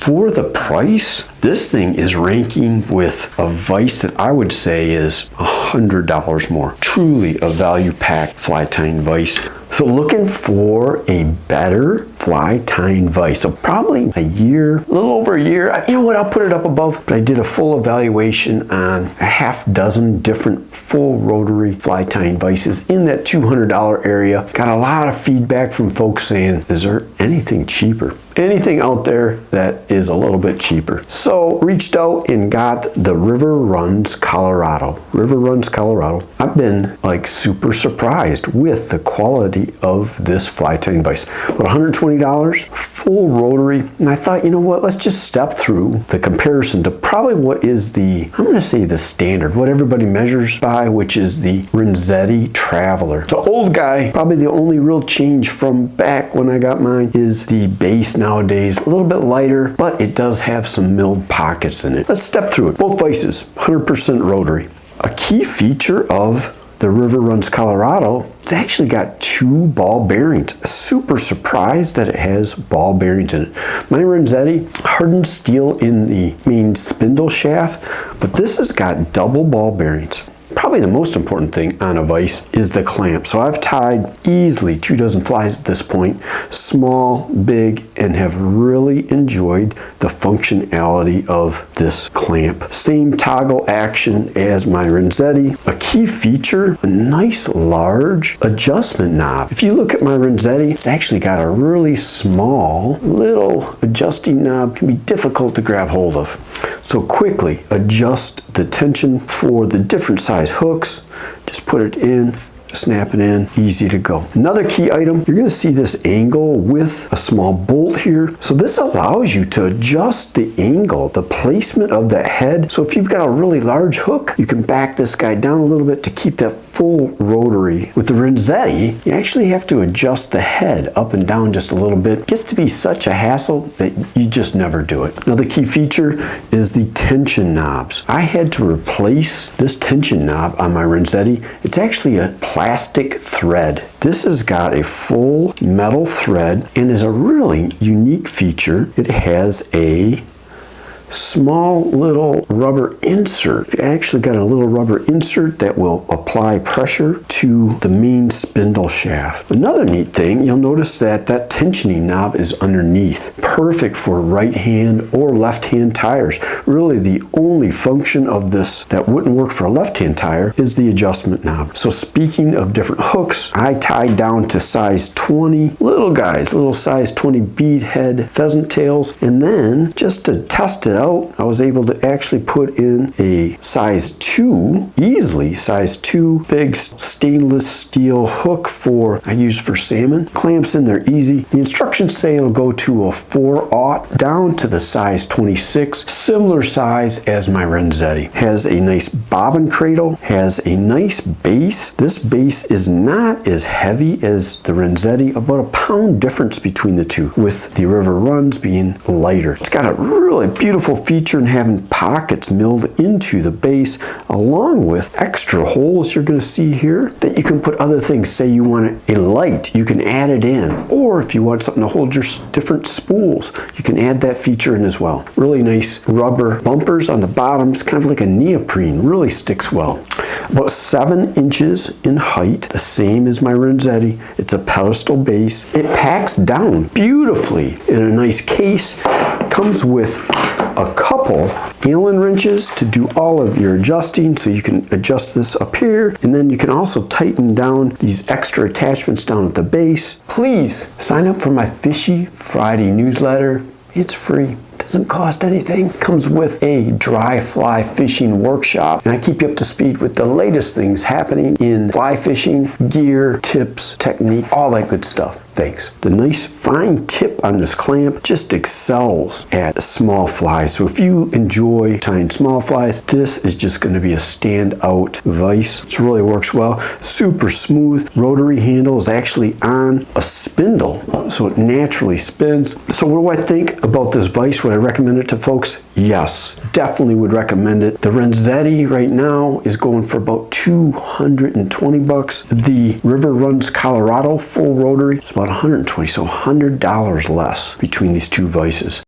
for the price, this thing is ranking with a vise that I would say is $100 more. Truly a value packed fly tying vise. So looking for a better fly tying vise. So probably a year, a little over a year. You know what, I'll put it up above. But I did a full evaluation on a half dozen different full rotary fly tying vices in that $200 area. Got a lot of feedback from folks saying, is there anything cheaper? Anything out there that is a little bit cheaper? So reached out and got the Riverruns, Colorado. Riverruns, Colorado. I've been like super surprised with the quality of this fly tying vise. But $120, full rotary. And I thought, you know what, let's just step through the comparison to probably what is the, I'm gonna say the standard, what everybody measures by, which is the Renzetti Traveler. So old guy, probably the only real change from back when I got mine is the base nowadays, a little bit lighter, but it does have some milled pockets in it. Let's step through it. Both vices, 100% rotary. A key feature of the Riverruns Colorado, it's actually got 2 ball bearings. Super surprised that it has ball bearings in it. My Renzetti, hardened steel in the main spindle shaft, but this has got double ball bearings. Probably the most important thing on a vise is the clamp. So I've tied easily 2 dozen flies at this point, small, big, and have really enjoyed the functionality of this clamp. Same toggle action as my Renzetti. A key feature, a nice large adjustment knob. If you look at my Renzetti, it's actually got a really small little adjusting knob. Can be difficult to grab hold of. So quickly adjust the tension for the different size hooks. Just put it in, snap it in, easy to go. Another key item, you're gonna see this angle with a small bolt here. So this allows you to adjust the angle, the placement of the head. So if you've got a really large hook, you can back this guy down a little bit to keep that full rotary. With the Renzetti, you actually have to adjust the head up and down just a little bit. It gets to be such a hassle that you just never do it. Another key feature is the tension knobs. I had to replace this tension knob on my Renzetti. It's actually a plastic thread. This has got a full metal thread and is a really unique feature. It has a small little rubber insert. You actually got a little rubber insert that will apply pressure to the main spindle shaft. Another neat thing, you'll notice that that tensioning knob is underneath. Perfect for right hand or left hand tires. Really the only function of this that wouldn't work for a left hand tire is the adjustment knob. So speaking of different hooks, I tied down to size 20 little guys, little size 20 bead head pheasant tails, and then just to test it out, I was able to actually put in a size 2, easily size 2, big stainless steel hook I use for salmon. Clamps in there easy. The instructions say it'll go to a 4/0 down to the size 26, similar size as my Renzetti. Has a nice bobbin cradle, has a nice base. This base is not as heavy as the Renzetti, about a pound difference between the two, with the Riverruns being lighter. It's got a really beautiful feature in having pockets milled into the base, along with extra holes you're going to see here that you can put other things. Say you want a light, you can add it in, or if you want something to hold your different spools, you can add that feature in as well. Really nice rubber bumpers on the bottom. It's kind of like a neoprene, really sticks well. About 7 inches in height, the same as my Renzetti. It's a pedestal base. It packs down beautifully in a nice case. Comes with a couple Allen wrenches to do all of your adjusting, so you can adjust this up here, and then you can also tighten down these extra attachments down at the base. Please sign up for my Fishy Friday newsletter. It's free. Doesn't cost anything. Comes with a dry fly fishing workshop, and I keep you up to speed with the latest things happening in fly fishing, gear, tips, technique, all that good stuff. Thanks. The nice fine tip on this clamp just excels at small flies. So if you enjoy tying small flies, this is just going to be a standout vise. It really works well. Super smooth. Rotary handle is actually on a spindle, so it naturally spins. So what do I think about this vise? Would I recommend it to folks? Yes, definitely would recommend it. The Renzetti right now is going for about $220. The Riverruns Colorado full rotary is about $120, so $100 less between these two vices.